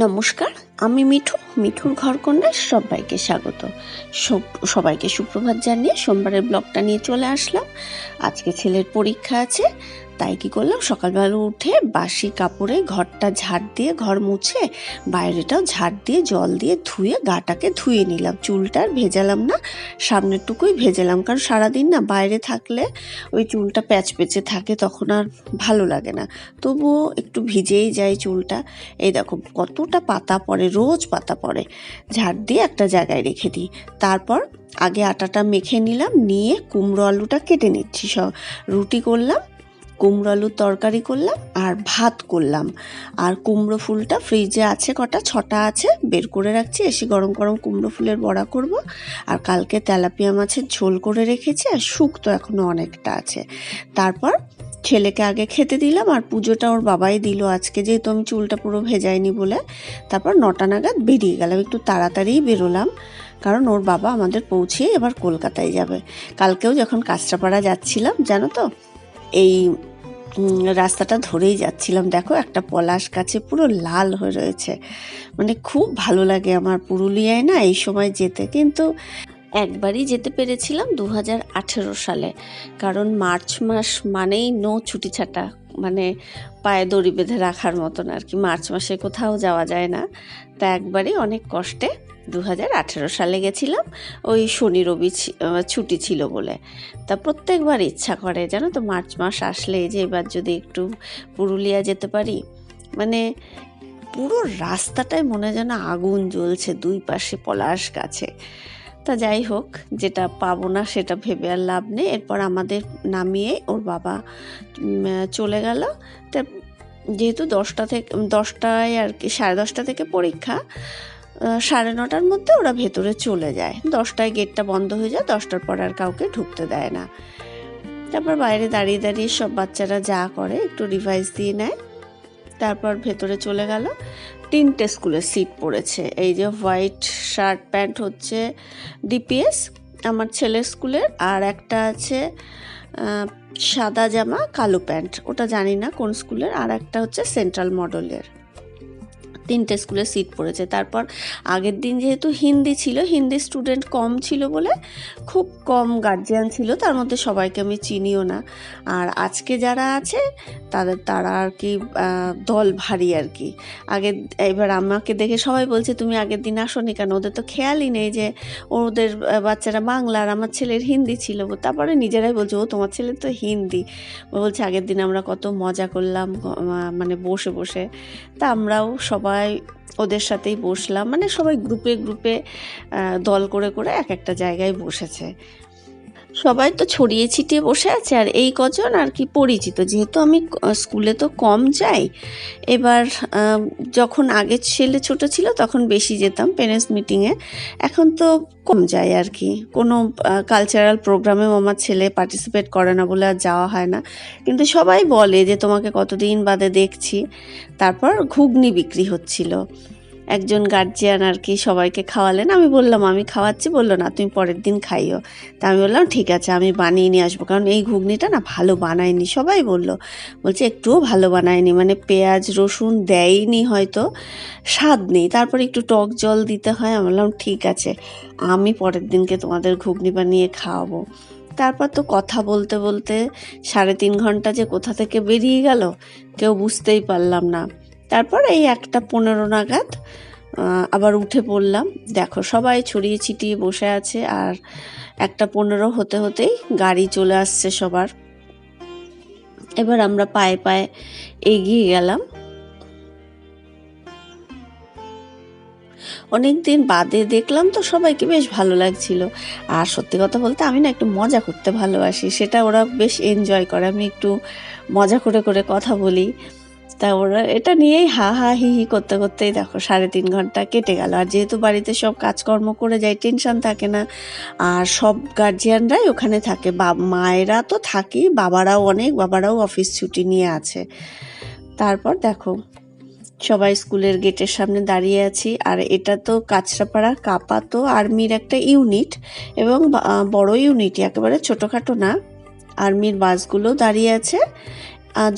নমস্কার, আমি মিঠুর ঘরকন্যায় সবাইকে স্বাগত। সবাইকে সুপ্রভাত জানিয়ে সোমবারের ব্লগটা নিয়ে চলে আসলাম। আজকে ছেলের পরীক্ষা আছে, তাই কি করলাম, সকালবেলা উঠে বাসি কাপড়ে ঘরটা ঝাড় দিয়ে, ঘর মুছে বাইরেটাও ঝাড় দিয়ে জল দিয়ে ধুয়ে গাটাকে ধুয়ে নিলাম। চুলটা আর ভেজালাম না, সামনেরটুকুই ভেজালাম, কারণ সারাদিন না বাইরে থাকলে ওই চুলটা প্যাচে থাকে, তখন আর ভালো লাগে না। তবুও একটু ভিজেই যায় চুলটা। এই দেখো কতটা পাতা পড়ে, রোজ পাতা পড়ে। ঝাড় দিয়ে একটা জায়গায় রেখে দিই। তারপর আগে আটাটা মেখে নিলাম, নিয়ে কুমড়ো আলুটা কেটে নিচ্ছি। সব রুটি করলাম, কুমড়ো আলুর তরকারি করলাম আর ভাত করলাম। আর কুমড়ো ফুলটা ফ্রিজে আছে, কটা 6টা আছে, বের করে রাখছি। এসে গরম গরম কুমড়ো ফুলের বড়া করব। আর কালকে তেলাপিয়া মাছের ঝোল করে রেখেছি, আর শুক্তো এখনও অনেকটা আছে। তারপর ছেলেকে আগে খেতে দিলাম, আর পুজোটা ওর বাবাই দিল আজকে, যেহেতু আমি চুলটা পুরো ভেজাইনি বলে। তারপর 9টা নাগাদ বেরিয়ে গেলাম, একটু তাড়াতাড়িই বেরোলাম, কারণ ওর বাবা আমাদের পৌঁছিয়ে এবার কলকাতায় যাবে। কালকেও যখন কাঁচরাপাড়া যাচ্ছিলাম, জানো তো, এই রাস্তাটা ধরেই যাচ্ছিলাম, দেখো একটা পলাশ গাছে পুরো লাল হয়ে রয়েছে। মানে খুব ভালো লাগে আমার পুরুলিয়ায় না এই সময় যেতে। কিন্তু একবারই যেতে পেরেছিলাম 2018 সালে, কারণ মার্চ মাস মানেই নো ছুটি ছাটা, মানে পায়ে দড়ি বেঁধে রাখার মতন আর কি। মার্চ মাসে কোথাও যাওয়া যায় না। তা একবারই অনেক কষ্টে 2018 সালে গেছিলাম, ওই শনি রবি ছুটি ছিল বলে। তা প্রত্যেকবার ইচ্ছা করে, জানো তো, মার্চ মাস আসলে যে এবার যদি একটু পুরুলিয়া যেতে পারি। মানে পুরো রাস্তাটায় মনে যেন আগুন জ্বলছে, দুই পাশে পলাশ গাছে। তা যাই হোক, যেটা পাবো না সেটা ভেবে আর লাভ নেই। এরপর আমাদের নামিয়ে ওর বাবা চলে গেল। তা যেহেতু 10টায় আর কি, 10:30 থেকে পরীক্ষা, 9:30টার মধ্যে ওরা ভেতরে চলে যায়। 10টায় গেটটা বন্ধ হয়ে যায়, 10টার পর আর কাউকে ঢুকতে দেয় না। তারপর বাইরে দাঁড়িয়ে দাঁড়িয়ে সব বাচ্চারা যা করে একটু রিভাইজ দিয়ে নেয়। তারপর ভেতরে চলে গেল। 3টে স্কুলের সিট পড়েছে। এই যে হোয়াইট শার্ট প্যান্ট হচ্ছে ডিপিএস আমার ছেলের স্কুলের, আর একটা আছে সাদা জামা কালো প্যান্ট, ওটা জানি না কোন স্কুলের, আর একটা হচ্ছে সেন্ট্রাল মডেলের। 3টে স্কুলে সিট পড়েছে। তারপর আগের দিন যেহেতু হিন্দি ছিল, হিন্দি স্টুডেন্ট কম ছিল বলে খুব কম গার্জিয়ান ছিল, তার মধ্যে সবাইকে আমি চিনিও না। আর আজকে যারা আছে তারা আর কি দল ভারী আর কি। এবার আমাকে দেখে সবাই বলছে, তুমি আগের দিন আসোনি কেন? ওদের তো খেয়ালই নেই যে ওদের বাচ্চারা বাংলা আর আমার ছেলের হিন্দি ছিল। তারপরে নিজেরাই বলছে, ও তোমার ছেলে তো হিন্দি। বলছে আগের দিন আমরা কত মজা করলাম, মানে বসে বসে। তা আমরাও সবাই ওদের সাথেই বসলাম, মানে সবাই গ্রুপে গ্রুপে দল করে করে এক একটা জায়গায় বসেছে। সবাই তো ছড়িয়ে ছিটিয়ে বসে আছে, আর এই কজন আর কি পরিচিত। যেহেতু আমি স্কুলে তো কম যাই, এবার যখন আগে ছেলে ছোট ছিল তখন বেশি যেতাম প্যারেন্টস মিটিংয়ে, এখন তো কম যাই আর কি। কোনো কালচারাল প্রোগ্রামেও আমার ছেলে পার্টিসিপেট করে না বলে আর যাওয়া হয় না। কিন্তু সবাই বলে যে তোমাকে কতদিন বাদে দেখছি। তারপর ঘুগনি বিক্রি হচ্ছিল, একজন গার্জিয়ান আর কি সবাইকে খাওয়ালেন। আমি বললাম আমি খাওয়াচ্ছি, বললো না তুমি পরের দিন খাইও। তা আমি বললাম ঠিক আছে, আমি বানিয়ে নিয়ে আসবো, কারণ এই ঘুগনিটা না ভালো বানায়নি। সবাই বলছে একটুও ভালো বানায়নি, মানে পেঁয়াজ রসুন দেয়নি, হয়তো স্বাদ নেই, তারপর একটু টক জল দিতে হয়। আমি বললাম ঠিক আছে, আমি পরের দিনকে তোমাদের ঘুগনি বানিয়ে খাওয়াবো। তারপর তো কথা বলতে বলতে 3.5 ঘন্টা যে কোথা থেকে বেরিয়ে গেল কেউ বুঝতেই পারলাম না। তারপর এই 1:15 নাগাদ আবার উঠে পড়লাম। দেখো সবাই ছড়িয়ে ছিটিয়ে বসে আছে, আর 1:15 হতে হতেই গাড়ি চলে আসছে সবার। এবার আমরা পায়ে পায়ে এগিয়ে গেলাম। অনেক দিন বাদে দেখলাম তো সবাইকে, বেশ ভালো লাগছিল। আর সত্যি কথা বলতে আমি না একটু মজা করতে ভালোবাসি, সেটা ওরা বেশ এনজয় করে। আমি একটু মজা করে করে কথা বলি, তা ওরা এটা নিয়েই হা হা হি হি করতে করতেই দেখো 3.5 ঘন্টা কেটে গেল। আর যেহেতু বাড়িতে সব কাজকর্ম করে যায়, টেনশন থাকে না। আর সব গার্জিয়ানরাই ওখানে থাকে, মায়েরা তো থাকেই, বাবারাও অফিস ছুটি নিয়ে আছে। তারপর দেখো সবাই স্কুলের গেটের সামনে দাঁড়িয়ে আছি। আর এটা তো কাঁচরাপাড়া কাপাতো আর্মির একটা ইউনিট, এবং বড় ইউনিটই, একেবারে ছোটোখাটো না। আর্মির বাসগুলো দাঁড়িয়ে আছে,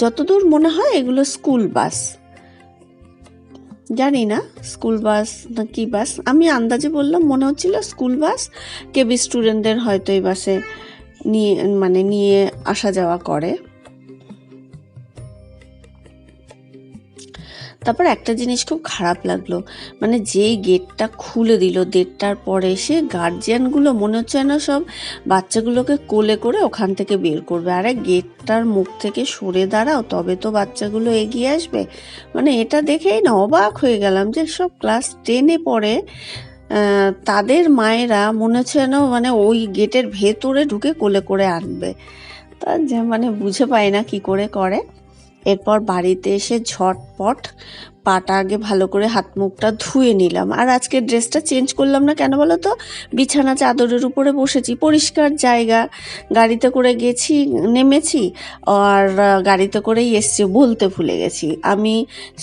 যতদূর মনে হয় এগুলো স্কুল বাস। জানি না স্কুল বাস না কি বাস, আমি আন্দাজে বললাম, মনে হচ্ছিল স্কুল বাস, কেবি স্টুডেন্টদের হয়তো এই বাসে নিয়ে আসা যাওয়া করে। তারপর একটা জিনিস খুব খারাপ লাগলো, যেই গেটটা খুলে দিল 1:30টার পরে, এসে গার্জিয়ানগুলো মনে হচ্ছে না সব বাচ্চাগুলোকে কোলে করে ওখান থেকে বের করবে। আরে গেটটার মুখ থেকে সরে দাঁড়াও, তবে তো বাচ্চাগুলো এগিয়ে আসবে। এটা দেখেই না অবাক হয়ে গেলাম যে সব ক্লাস 10-এ পড়ে, তাদের মায়েরা মনে হচ্ছে যেন ওই গেটের ভেতরে ঢুকে কোলে করে আনবে। তা বুঝে পাই না কি করে করে। এরপর বাড়িতে এসে ঝটপট পাটা আগে ভালো করে হাত মুখটা ধুয়ে নিলাম। আর আজকে ড্রেসটা চেঞ্জ করলাম না কেন বলো তো, বিছানা চাদরের উপরে বসেছি, পরিষ্কার জায়গা, গাড়িতে করে গেছি, নেমেছি, আর গাড়িতে করেই এসছি, বলতে ভুলে গেছি। আমি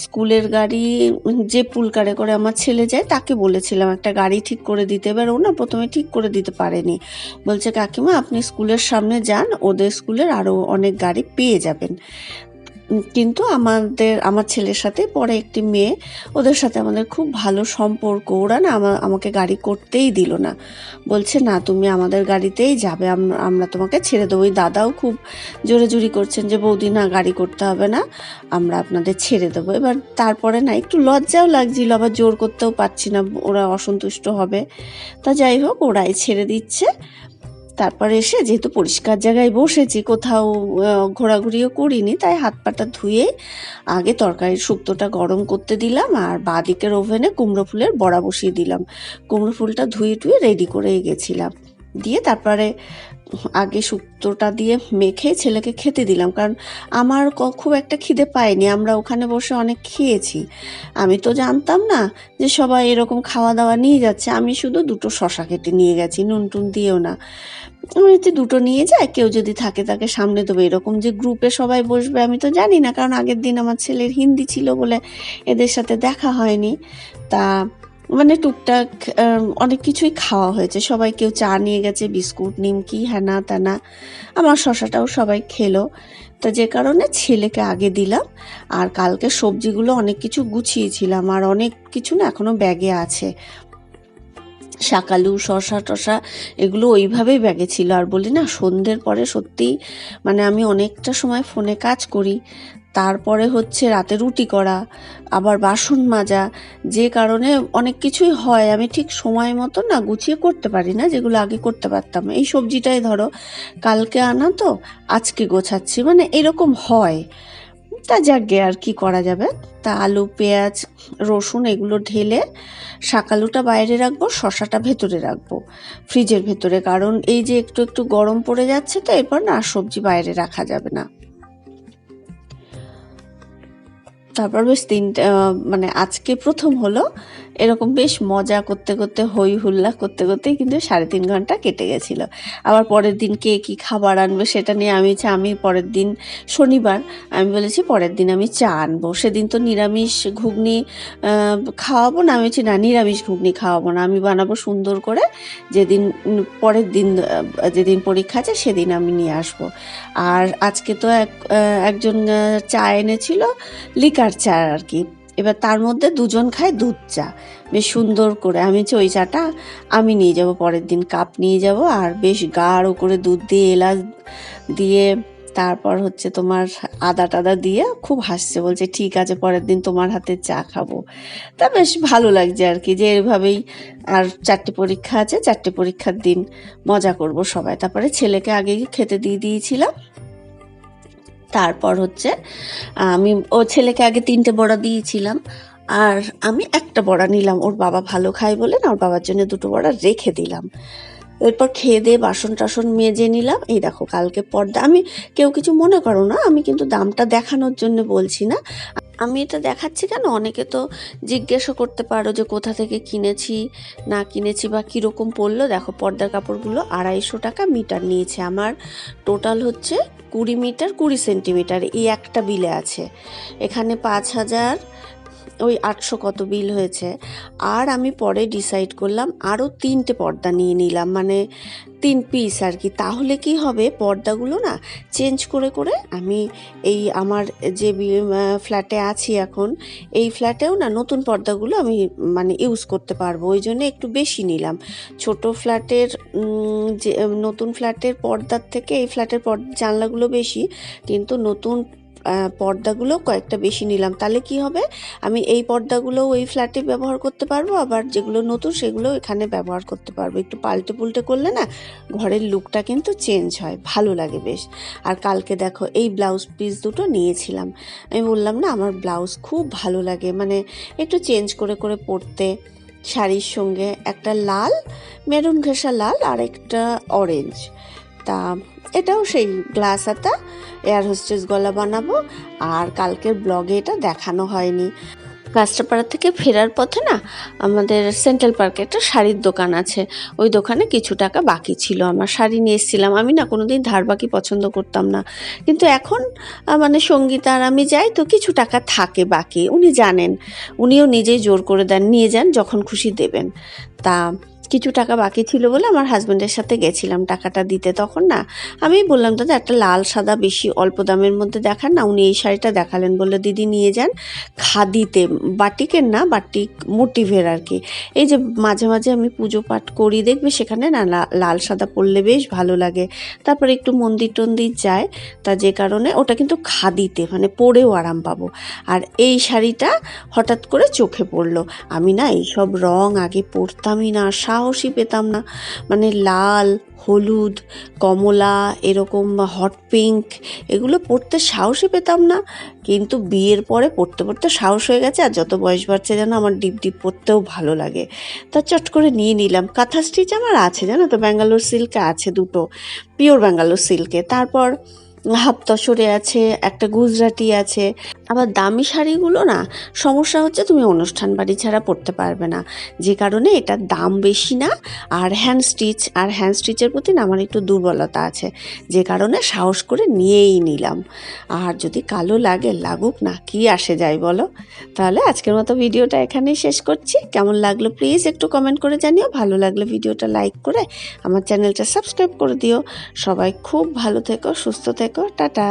স্কুলের গাড়ি যে পুলকারে করে আমার ছেলে যায় তাকে বলেছিলাম একটা গাড়ি ঠিক করে দিতে। এবার ও না প্রথমে ঠিক করে দিতে পারেনি, বলছে কাকিমা আপনি স্কুলের সামনে যান, ওদের স্কুলের আরও অনেক গাড়ি পেয়ে যাবেন। কিন্তু আমার ছেলের সাথে পরে একটি মেয়ে, ওদের সাথে আমাদের খুব ভালো সম্পর্ক, ওরা না আমাকে গাড়ি করতেই দিল না, বলছে না তুমি আমাদের গাড়িতেই যাবে, আমরা তোমাকে ছেড়ে দেবো। ওই দাদাও খুব জোরে জুরি করছেন যে বৌদি না গাড়ি করতে হবে না, আমরা আপনাদের ছেড়ে দেবো। এবার তারপরে না একটু লজ্জাও লাগছিল, আবার জোর করতেও পারছি না, ওরা অসন্তুষ্ট হবে। তা যাই হোক ওরাই ছেড়ে দিচ্ছে। তারপরে এসে যেহেতু পরিষ্কার জায়গায় বসেছি, কোথাও ঘোরাঘুরিও করিনি, তাই হাত পাটা ধুয়ে আগে তরকারির শুক্তোটা গরম করতে দিলাম, আর বাঁদিকের ওভেনে কুমড়ো ফুলের বড়া বসিয়ে দিলাম। কুমড়ো ফুলটা ধুয়ে টুয়ে রেডি করে গেছিলাম, দিয়ে তারপরে আগে শুক্তোটা দিয়ে মেখে ছেলেকে খেতে দিলাম, কারণ আমার খুব একটা খিদে পায়নি, আমরা ওখানে বসে অনেক খেয়েছি। আমি তো জানতাম না যে সবাই এরকম খাওয়া দাওয়া নিয়ে যাচ্ছে, আমি শুধু 2টো শশা কেটে নিয়ে গেছি, নুন টুন দিয়েও না। আমি হচ্ছে 2টো নিয়ে যায়, কেউ যদি থাকে তাকে সামনে দেবো, এরকম যে গ্রুপে সবাই বসবে আমি তো জানি না, কারণ আগের দিন আমার ছেলের হিন্দি ছিল বলে এদের সাথে দেখা হয়নি। তা টুকটাক অনেক কিছুই খাওয়া হয়েছে, সবাই কেউ চা নিয়ে গেছে, বিস্কুট নিমকি হ্যানা ত্যানা, আমার শশাটাও সবাই খেলো। তো যে কারণে ছেলেকে আগে দিলাম। আর কালকে সবজিগুলো অনেক কিছু গুছিয়েছিলাম, আর অনেক কিছু না এখনো ব্যাগে আছে, শাকালু শশা টশা এগুলো ওইভাবেই ব্যাগে ছিল। আর বলি না সন্ধ্যের পরে সত্যিই আমি অনেকটা সময় ফোনে কাজ করি, তারপরে হচ্ছে রাতে রুটি করা, আবার বাসন মাজা, যে কারণে অনেক কিছুই হয়, আমি ঠিক সময় মতো না গুছিয়ে করতে পারি না, যেগুলো আগে করতে পারতাম। এই সবজিটাই ধরো কালকে আনা তো আজকে গোছাচ্ছি, এরকম হয়। তা যাকগে আর কি করা যাবে। তা আলু পেঁয়াজ রসুন এগুলো ঢেলে শাকালুটা বাইরে রাখবো, শশাটা ভেতরে রাখবো ফ্রিজের ভেতরে, কারণ এই যে একটু একটু গরম পড়ে যাচ্ছে তো এরপর না সবজি বাইরে রাখা যাবে না। তারপর বেশ আজকে প্রথম হলো এরকম, বেশ মজা করতে করতে হই হুল্লা করতে করতেই কিন্তু 3.5 ঘন্টা কেটে গেছিলো। আবার পরের দিন কে কী খাবার আনবে সেটা নিয়ে আমি পরের দিন শনিবার, আমি বলেছি পরের দিন আমি চা আনবো। সেদিন তো নিরামিষ ঘুগনি খাওয়াবো না, আমি বলছি না নিরামিষ ঘুগনি খাওয়াবো না, আমি বানাবো সুন্দর করে, যেদিন পরের দিন যেদিন পরীক্ষা আছে সেদিন আমি নিয়ে আসবো। আর আজকে তো একজন চা এনেছিল, লিকার চা আর কি। এবার তার মধ্যে 2জন খায় দুধ চা, বেশ সুন্দর করে। আমি ওই চাটা আমি নিয়ে যাব, পরের দিন কাপ নিয়ে যাব, আর বেশ গাঢ় করে দুধ দিয়ে এলাচ দিয়ে তারপর হচ্ছে তোমার আদা টাদা দিয়ে খুব হাসছে, বলছে ঠিক আছে পরের দিন তোমার হাতে চা খাবো। তা বেশ ভালো লাগছে আর কি, যে এভাবেই। আর 4টে পরীক্ষা আছে, 4টে পরীক্ষার দিন মজা করব সবাই। তারপরে ছেলেকে আগে খেতে দিয়ে দিয়েছিলাম, তারপর হচ্ছে আমি ছেলেকে আগে 3টে বড়া দিয়েছিলাম, আর আমি একটা বড়া নিলাম, ওর বাবা ভালো খায় বলে না ওর বাবার জন্য 2টো বড়া রেখে দিলাম। এরপর খেয়ে দিয়ে বাসন টাসন মেজে নিলাম। এই দেখো কালকে পর্দা, আমি কেউ কিছু মনে করো না, আমি কিন্তু দামটা দেখানোর জন্য বলছি না, আমি এটা দেখাচ্ছি কেন, অনেকে তো জিজ্ঞাসা করতে পারো যে কোথা থেকে কিনেছি না কিনেছি বা কীরকম পড়লো। দেখো পর্দার কাপড়গুলো 250 টাকা মিটার নিয়েছে, আমার টোটাল হচ্ছে 20 মিটার 20 সেন্টিমিটার, এই একটা বিলে আছে। এখানে 5,000 ওই 800 কত বিল হয়েছে। আর আমি পরে ডিসাইড করলাম আরও 3টে পর্দা নিয়ে নিলাম, মানে 3 পিস আর কি। তাহলে কি হবে, পর্দাগুলো না চেঞ্জ করে করে আমি এই আমার যে ফ্ল্যাটে আছি এখন, এই ফ্ল্যাটেও না নতুন পর্দাগুলো আমি মানে ইউজ করতে পারবো। ওই জন্য একটু বেশি নিলাম। ছোট ফ্ল্যাটের যে নতুন ফ্ল্যাটের পর্দার থেকে এই ফ্ল্যাটের জানলাগুলো বেশি, কিন্তু নতুন পর্দাগুলো কয়েকটা বেশি নিলাম। তাহলে কি হবে, আমি এই পর্দাগুলো ওই ফ্ল্যাটে ব্যবহার করতে পারবো, আবার যেগুলো নতুন সেগুলো এখানে ব্যবহার করতে পারবো। একটু পাল্টে পুল্টে করলে না ঘরের লুকটা কিন্তু চেঞ্জ হয়, ভালো লাগে বেশ। আর কালকে দেখো এই ব্লাউজ পিস দুটো নিয়েছিলাম। আমি বললাম না আমার ব্লাউজ খুব ভালো লাগে, মানে একটু চেঞ্জ করে করে পরতে। শাড়ির সঙ্গে একটা লাল, মেরুন ঘেঁষা লাল, আর একটা অরেঞ্জ। তা এটাও সেই গ্লাস হাতা এয়ার হোস্টেস গলা বানাবো। আর কালকের ব্লগে এটা দেখানো হয়নি। কাঁচরাপাড়া থেকে ফেরার পথে না আমাদের সেন্ট্রাল পার্কে একটা শাড়ির দোকান আছে। ওই দোকানে কিছু টাকা বাকি ছিল, আমার শাড়ি নিয়ে এসেছিলাম। আমি না কোনোদিন ধার বাকি পছন্দ করতাম না, কিন্তু এখন মানে সঙ্গীতা আর আমি যাই তো কিছু টাকা থাকে বাকি। উনি জানেন, উনিও নিজেই জোর করে দেন, নিয়ে যান যখন খুশি দেবেন। তা কিছু টাকা বাকি ছিল বলে আমার হাজব্যান্ডের সাথে গেছিলাম টাকাটা দিতে। তখন না আমি বললাম, দাদা একটা লাল সাদা বেশি অল্প দামের মধ্যে দেখান না। উনি এই শাড়িটা দেখালেন, বললো দিদি নিয়ে যান, খাদিতে, বাটিকের না, বাটিক মোটিভের আর কি। এই যে মাঝে মাঝে আমি পুজো পাঠ করি, দেখবে সেখানে না লাল সাদা পরলে বেশ ভালো লাগে। তারপরে একটু মন্দির টন্দির যায়, তা যে কারণে ওটা কিন্তু খাদিতে, মানে পরেও আরাম পাবো। আর এই শাড়িটা হঠাৎ করে চোখে পড়লো। আমি না এইসব রং আগে পরতামই না, সাহসই পেতাম না। মানে লাল, হলুদ, কমলা, এরকম হট পিঙ্ক, এগুলো পরতে সাহসই পেতাম না। কিন্তু বিয়ের পরে পরতে পরতে সাহস হয়ে গেছে। আর যত বয়স বাড়ছে যেন আমার ডিপ ডিপ পরতেও ভালো লাগে। তা চট করে নিয়ে নিলাম। কাঁথা স্টিচ আমার আছে, জানো তো, ব্যাঙ্গালোর সিল্কে আছে দুটো, পিওর ব্যাঙ্গালোর সিল্কে। তারপর হাফ তসরে আছে, একটা গুজরাটি আছে। আবার দামি শাড়িগুলো না সমস্যা হচ্ছে তুমি অনুষ্ঠান বাড়ি ছাড়া পরতে পারবে না, যে কারণে এটার দাম বেশি না। আর হ্যান্ড স্টিচের প্রতি না আমার একটু দুর্বলতা আছে, যে কারণে সাহস করে নিয়েই নিলাম। আর যদি কালো লাগে লাগুক না, কি আসে যায় বলো। তাহলে আজকের মতো ভিডিওটা এখানেই শেষ করছি। কেমন লাগলো প্লিজ একটু কমেন্ট করে জানিও। ভালো লাগলে ভিডিওটা লাইক করে আমার চ্যানেলটা সাবস্ক্রাইব করে দিও। সবাই খুব ভালো থেকো, সুস্থ থেকো, টাটা।